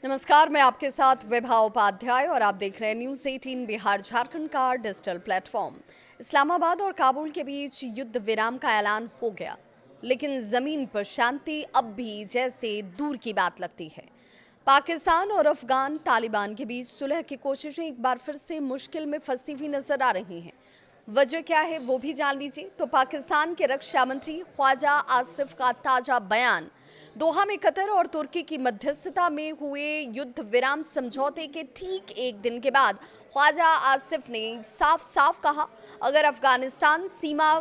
नमस्कार, मैं आपके साथ विभा उपाध्याय और आप देख रहे हैं न्यूज़ 18 बिहार झारखंड का डिजिटल प्लेटफॉर्म। इस्लामाबाद और काबुल के बीच युद्ध विराम का ऐलान हो गया, लेकिन जमीन पर शांति अब भी जैसे दूर की बात लगती है। पाकिस्तान और अफगान तालिबान के बीच सुलह की कोशिशें एक बार फिर से मुश्किल में फंसती हुई नजर आ रही हैं। वजह क्या है वो भी जान लीजिए। तो पाकिस्तान के रक्षा मंत्री ख्वाजा आसिफ का ताजा बयान। दोहा में कतर और तुर्की की मध्यस्थता में हुए युद्ध विराम समझौते के ठीक एक दिन के बाद ख्वाजा आसिफ ने साफ साफ कहा, अगर अफगानिस्तान सीमा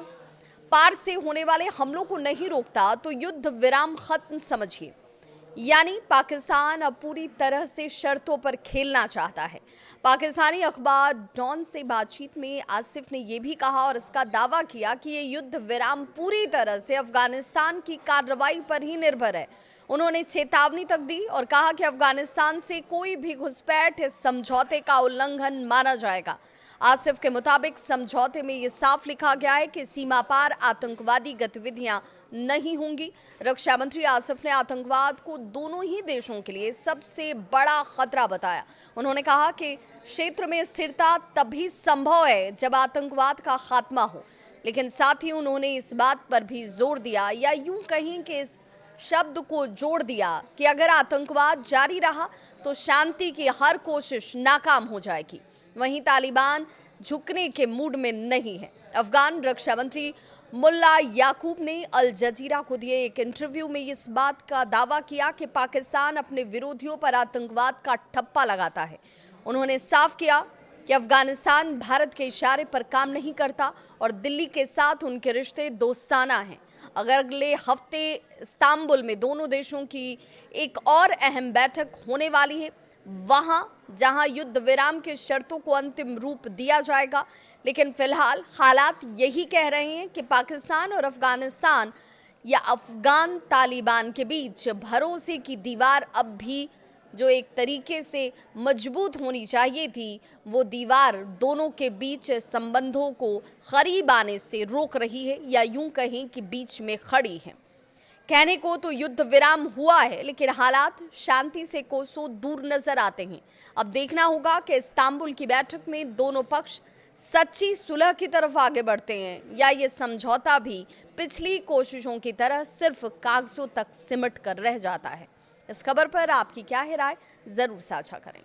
पार से होने वाले हमलों को नहीं रोकता तो युद्ध विराम खत्म समझिए। यानी पाकिस्तान अब पूरी तरह से शर्तों पर खेलना चाहता है। पाकिस्तानी अखबार डॉन से बातचीत में आसिफ ने यह भी कहा और इसका दावा किया कि ये युद्ध विराम पूरी तरह से अफगानिस्तान की कार्रवाई पर ही निर्भर है। उन्होंने चेतावनी तक दी और कहा कि अफगानिस्तान से कोई भी घुसपैठ इस समझौते का उल्लंघन माना जाएगा। आसिफ के मुताबिक समझौते में ये साफ लिखा गया है कि सीमा पार आतंकवादी गतिविधियां नहीं होंगी। रक्षा मंत्री आसिफ ने आतंकवाद को दोनों ही देशों के लिए सबसे बड़ा खतरा बताया। उन्होंने कहा कि क्षेत्र में स्थिरता तभी संभव है जब आतंकवाद का खात्मा हो, लेकिन साथ ही उन्होंने इस बात पर भी जोर दिया, या यूं कहें कि इस शब्द को जोड़ दिया कि अगर आतंकवाद जारी रहा तो शांति की हर कोशिश नाकाम हो जाएगी। वहीं तालिबान झुकने के मूड में नहीं है। अफगान रक्षा मंत्री मुल्ला याकूब ने अल जजीरा को दिए एक इंटरव्यू में इस बात का दावा किया कि पाकिस्तान अपने विरोधियों पर आतंकवाद का ठप्पा लगाता है। उन्होंने साफ किया कि अफगानिस्तान भारत के इशारे पर काम नहीं करता और दिल्ली के साथ उनके रिश्ते दोस्ताना हैं। अगर अगले हफ्ते इस्तांबुल में दोनों देशों की एक और अहम बैठक होने वाली है, वहां जहां युद्ध विराम की शर्तों को अंतिम रूप दिया जाएगा। लेकिन फिलहाल हालात यही कह रहे हैं कि पाकिस्तान और अफगानिस्तान या अफगान तालिबान के बीच भरोसे की दीवार अब भी जो एक तरीके से मजबूत होनी चाहिए थी, वो दीवार दोनों के बीच संबंधों को करीब आने से रोक रही है, या यूं कहें कि बीच में खड़ी है। कहने को तो युद्ध विराम हुआ है, लेकिन हालात शांति से कोसों दूर नजर आते हैं। अब देखना होगा कि इस्तांबुल की बैठक में दोनों पक्ष सच्ची सुलह की तरफ आगे बढ़ते हैं, या ये समझौता भी पिछली कोशिशों की तरह सिर्फ कागजों तक सिमट कर रह जाता है। इस खबर पर आपकी क्या है राय, जरूर साझा करें।